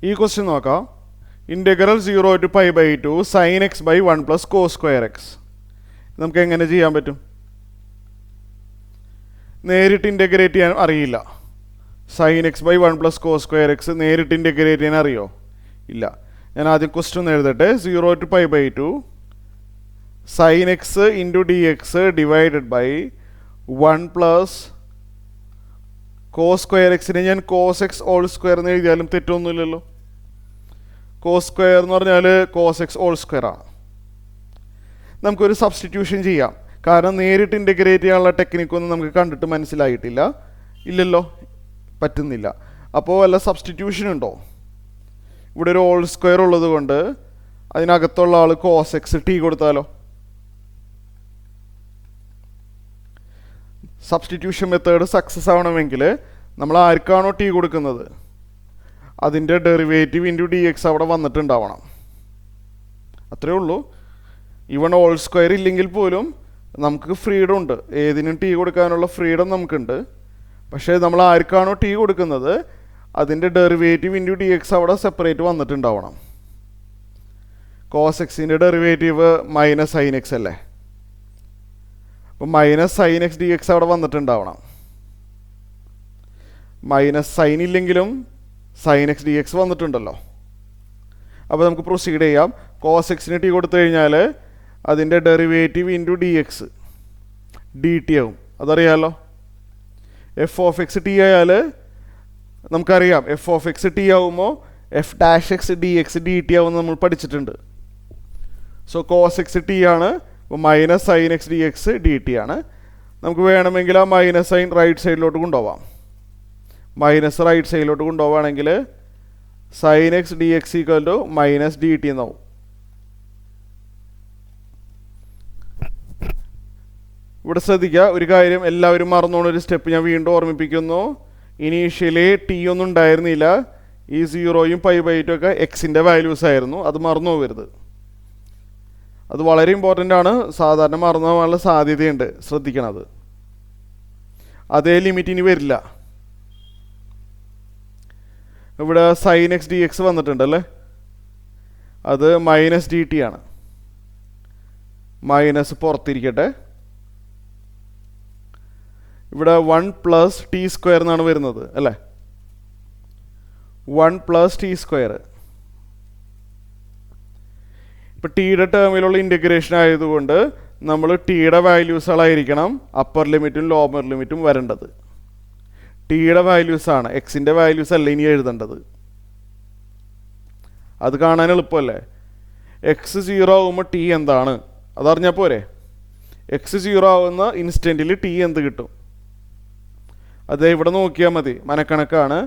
ഈ ക്വസ്റ്റ്യൻ നോക്കാം. Integral 0 to π/2 sin x by 1 plus cos square x. നമുക്ക് എങ്ങനെ ചെയ്യാൻ പറ്റും? നേരിട്ട് ഇൻ്റഗ്രേറ്റ് ചെയ്യാൻ അറിയില്ല. sin x by 1 plus cos square x നേരിട്ട് ഇൻ്റഗ്രേറ്റ് ചെയ്യാൻ അറിയോ? ഇല്ല. ഞാൻ ആദ്യം ക്വസ്റ്റ്യൻ എഴുതട്ടെ. 0 to π/2 sin x into dx divided by 1 plus cos square x ഞാൻ cos x all square എന്ന് എഴുതിയാലും തെറ്റൊന്നുമില്ലല്ലോ. cos square എന്ന് പറഞ്ഞാൽ cos x all square ആണ്. നമുക്കൊരു സബ്സ്റ്റിറ്റ്യൂഷൻ ചെയ്യാം. കാരണം നേരിട്ട് ഇൻ്റഗ്രേറ്റ് ചെയ്യാനുള്ള ടെക്നിക്കൊന്നും നമുക്ക് കണ്ടിട്ട് മനസ്സിലായിട്ടില്ല. ഇല്ലല്ലോ, പറ്റുന്നില്ല. അപ്പോൾ വല്ല സബ്സ്റ്റിറ്റ്യൂഷൻ ഉണ്ടോ? ഇവിടെ ഒരു ഓൾ സ്ക്വയർ ഉള്ളത് കൊണ്ട് അതിനകത്തുള്ള ആൾ cos x t കൊടുത്താലോ? സബ്സ്റ്റിറ്റ്യൂഷൻ മെത്തേഡ് സക്സസ് ആവണമെങ്കിൽ നമ്മൾ ആർക്കാണോ ടി കൊടുക്കുന്നത് അതിൻ്റെ ഡെറിവേറ്റീവ് ഇൻറ്റു ഡി എക്സ് അവിടെ വന്നിട്ടുണ്ടാവണം. അത്രയേ ഉള്ളൂ. ഈവൺ ഓൾ സ്ക്വയർ ഇല്ലെങ്കിൽ പോലും നമുക്ക് ഫ്രീഡം ഉണ്ട്. ഏതിനും ടി കൊടുക്കാനുള്ള ഫ്രീഡം നമുക്കുണ്ട്. പക്ഷേ നമ്മൾ ആർക്കാണോ ടി കൊടുക്കുന്നത് അതിൻ്റെ ഡെറിവേറ്റീവ് ഇൻറ്റു ഡി എക്സ് അവിടെ സെപ്പറേറ്റ് വന്നിട്ടുണ്ടാവണം. കോസ് എക്സിൻ്റെ ഡെറിവേറ്റീവ് മൈനസ് സൈൻ എക്സ് അല്ലേ? അപ്പോൾ minus sign x d X അവിടെ വന്നിട്ടുണ്ടാവണം. മൈനസ് സൈൻ ഇല്ലെങ്കിലും സൈൻ എക്സ് ഡി എക്സ് വന്നിട്ടുണ്ടല്ലോ. അപ്പോൾ നമുക്ക് പ്രൊസീഡ് ചെയ്യാം. കോസ് എക്സിന് ടി കൊടുത്തു കഴിഞ്ഞാൽ അതിൻ്റെ derivative into D X D T ആവും. അതറിയാമല്ലോ. എഫ് ഓഫ് എക്സ് ടി ആയാൽ നമുക്കറിയാം എഫ് ഓഫ് എക്സ് ടി ആവുമ്പോൾ F dash X d X D T ആവുമെന്ന് നമ്മൾ പഠിച്ചിട്ടുണ്ട്. സോ കോസ് എക്സ് ടി ആണ്. അപ്പോൾ minus sign x d X D T ആണ്. നമുക്ക് വേണമെങ്കിൽ ആ മൈനസ് സൈൻ റൈറ്റ് സൈഡിലോട്ട് കൊണ്ടുപോവാം. മൈനസ് റൈറ്റ് സൈഡിലോട്ട് കൊണ്ടുപോവുകയാണെങ്കിൽ sine x d x equal to minus d t എന്നാവും. ഇവിടെ ശ്രദ്ധിക്കുക ഒരു കാര്യം, എല്ലാവരും മറന്നോണൊരു സ്റ്റെപ്പ് ഞാൻ വീണ്ടും ഓർമ്മിപ്പിക്കുന്നു. ഇനീഷ്യലി ടി ഒന്നും ഉണ്ടായിരുന്നില്ല. ഈ 0യും π/2 ഒക്കെ എക്സിൻ്റെ വാല്യൂസ് ആയിരുന്നു. അത് മറന്നു പോകരുത്. അത് വളരെ ഇമ്പോർട്ടൻ്റ് ആണ്. സാധാരണ മറന്നു പോകാനുള്ള സാധ്യതയുണ്ട്, ശ്രദ്ധിക്കണത്. അതേ ലിമിറ്റ് ഇനി വരില്ല. ഇവിടെ സൈൻ എക്സ് ഡി എക്സ് വന്നിട്ടുണ്ടല്ലേ, അത് മൈനസ് ഡി ടി ആണ്. മൈനസ് പുറത്തിരിക്കട്ടെ. ഇവിടെ 1 പ്ലസ് ടി സ്ക്വയർ എന്നാണ് വരുന്നത് അല്ലേ? 1 പ്ലസ് ടി സ്ക്വയർ. ഇപ്പം ടിയുടെ ടേമിലുള്ള ഇൻ്റഗ്രേഷൻ ആയതുകൊണ്ട് നമ്മൾ ടിയുടെ വാല്യൂസുകളായിരിക്കണം അപ്പർ ലിമിറ്റും ലോവർ ലിമിറ്റും വരേണ്ടത്. ടിയുടെ വാല്യൂസാണ്, എക്സിൻ്റെ വാല്യൂസ് അല്ല ഇനി എഴുതേണ്ടത്. അത് കാണാൻ എളുപ്പമല്ലേ? എക്സ് 0 ആകുമ്പോൾ ടി എന്താണ് അതറിഞ്ഞാൽ പോരെ? എക്സ് 0 ആവുന്ന ഇൻസ്റ്റൻറ്റിൽ ടി എന്ത് കിട്ടും? അതെ, ഇവിടെ നോക്കിയാൽ മതി, മനക്കണക്കാണ്.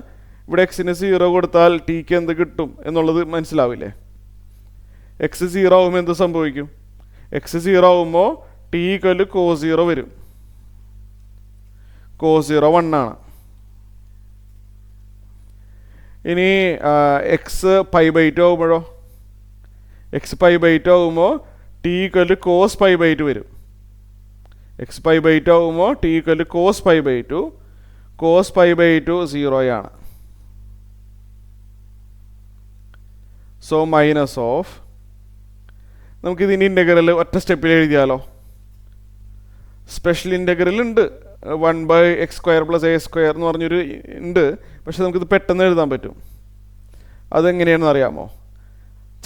ഇവിടെ എക്സിന് 0 കൊടുത്താൽ ടിക്ക് എന്ത് കിട്ടും എന്നുള്ളത് മനസ്സിലാവില്ലേ? എക്സ് 0 ആകുമ്പോൾ എന്ത് സംഭവിക്കും? എക്സ് 0 ആകുമ്പോൾ ടി ഈക്വൽ കോസ് 0 വരും. കോസ് 0 1 ആണ്. ഇനി എക്സ് π/2 ആകുമ്പോഴോ? എക്സ് π/2 ആകുമ്പോൾ ടി ഈക്വൽ കോസ് π/2 വരും. എക്സ് π/2 ആകുമ്പോൾ ടി ഈക്വൽ കോസ് π/2. കോസ് π/2 0 ആണ്. സോ മൈനസ് ഓഫ്, നമുക്കിതിൻ്റെ ഇൻ്റഗ്രൽ ഒറ്റ സ്റ്റെപ്പിൽ എഴുതിയാലോ? സ്പെഷ്യൽ ഇൻ്റഗ്രൽ ഉണ്ട്, 1/x² + a² എന്ന് പറഞ്ഞൊരു ഉണ്ട്. പക്ഷെ നമുക്കിത് പെട്ടെന്ന് എഴുതാൻ പറ്റും. അതെങ്ങനെയാണെന്ന് അറിയാമോ?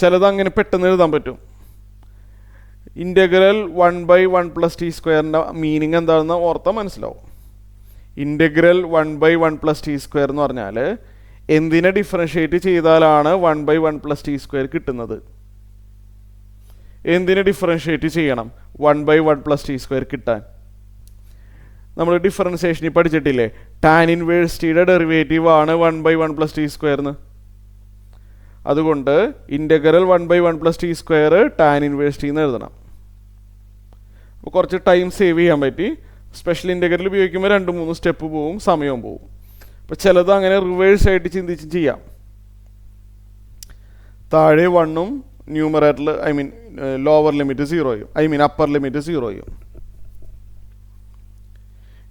ചിലത് അങ്ങനെ പെട്ടെന്ന് എഴുതാൻ പറ്റും. ഇൻ്റഗ്രൽ 1/1 + t² മീനിങ് എന്താണെന്ന് ഓർത്താൽ മനസ്സിലാവും. ഇൻ്റഗ്രൽ 1/1 + t² എന്ന് പറഞ്ഞാൽ എന്തിനെ ഡിഫറൻഷ്യേറ്റ് ചെയ്താലാണ് 1/1 + t² കിട്ടുന്നത്? എന്തിനെ ഡിഫറൻഷ്യേറ്റ് ചെയ്യണം 1/1 + t² കിട്ടാൻ? നമ്മൾ ഡിഫറൻസിയേഷനിൽ പഠിച്ചിട്ടില്ലേ? ടാൻ ഇൻവേഴ്സ് ടിയുടെ ഡെറിവേറ്റീവ് ആണ് 1/1 + t² എന്ന്. അതുകൊണ്ട് integral 1/1 + t² tan inverse T എന്ന് എഴുതണം. അപ്പോൾ കുറച്ച് ടൈം സേവ് ചെയ്യാൻ പറ്റി. സ്പെഷ്യൽ ഇൻ്റഗ്രൽ ഉപയോഗിക്കുമ്പോൾ 2-3 സ്റ്റെപ്പ് പോവും, സമയവും പോവും. അപ്പോൾ ചിലത് അങ്ങനെ റിവേഴ്സ് ആയിട്ട് ചിന്തിച്ച് ചെയ്യാം. താഴെ 1ഉം ന്യൂമറേറ്ററിൽ ലോവർ ലിമിറ്റ് 0യും അപ്പർ ലിമിറ്റ് 0യും.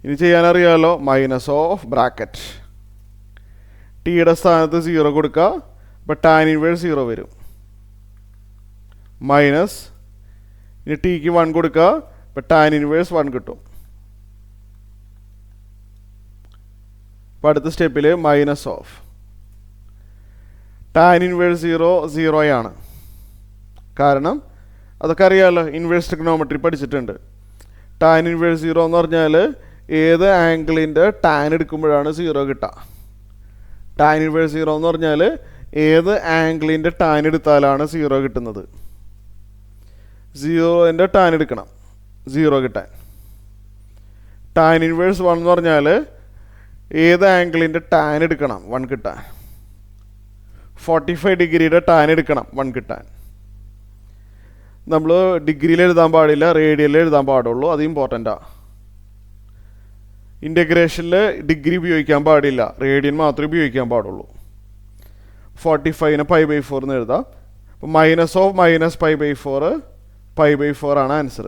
ഇനി ചെയ്യാനറിയാമല്ലോ, മൈനസ് ഓഫ് ബ്രാക്കറ്റ് ടിയുടെ സ്ഥാനത്ത് 0 കൊടുക്കുക. അപ്പോൾ ടാൻ ഇൻവേഴ്സ് 0 വരും. മൈനസ് ഇനി ടിക്ക് 1 കൊടുക്കുക. അപ്പോൾ ടാൻ ഇൻവേഴ്സ് 1 കിട്ടും. അപ്പോൾ അടുത്ത സ്റ്റെപ്പിൽ മൈനസ് ഓഫ് ടാൻ ഇൻവേഴ്സ് 0 ആണ്. കാരണം അതൊക്കെ അറിയാമല്ലോ, ഇൻവേഴ്സ് ട്രിഗണോമെട്രി പഠിച്ചിട്ടുണ്ട്. ടാൻ ഇൻവേഴ്സ് 0 എന്ന് പറഞ്ഞാൽ ഏത് ആംഗിളിൻ്റെ ടാൻ എടുക്കുമ്പോഴാണ് 0 കിട്ടുക. ടാൻ ഇൻവേഴ്സ് 0 എന്ന് പറഞ്ഞാൽ ഏത് ആംഗിളിൻ്റെ ടാൻ എടുത്താലാണ് 0 കിട്ടുന്നത്. 0ൻ്റെ ടാൻ എടുക്കണം 0 കിട്ടാൻ. ടാൻ ഇൻവേഴ്സ് 1 എന്ന് പറഞ്ഞാൽ ഏത് ആംഗിളിൻ്റെ ടാൻ എടുക്കണം 1 കിട്ടാൻ. 45 ഡിഗ്രിയുടെ ടാൻ എടുക്കണം 1 കിട്ടാൻ. നമ്മൾ ഡിഗ്രിയിൽ എഴുതാൻ പാടില്ല, റേഡിയനിൽ എഴുതാൻ പാടുള്ളൂ. അത് ഇമ്പോർട്ടൻ്റാണ്. ഇൻ്റഗ്രേഷനിൽ ഡിഗ്രി ഉപയോഗിക്കാൻ പാടില്ല, റേഡിയൻ മാത്രമേ ഉപയോഗിക്കാൻ പാടുള്ളൂ. 45നെ π/4 എന്ന് എഴുതാം. അപ്പോൾ -(-π/4) π/4 ആണ് ആൻസർ.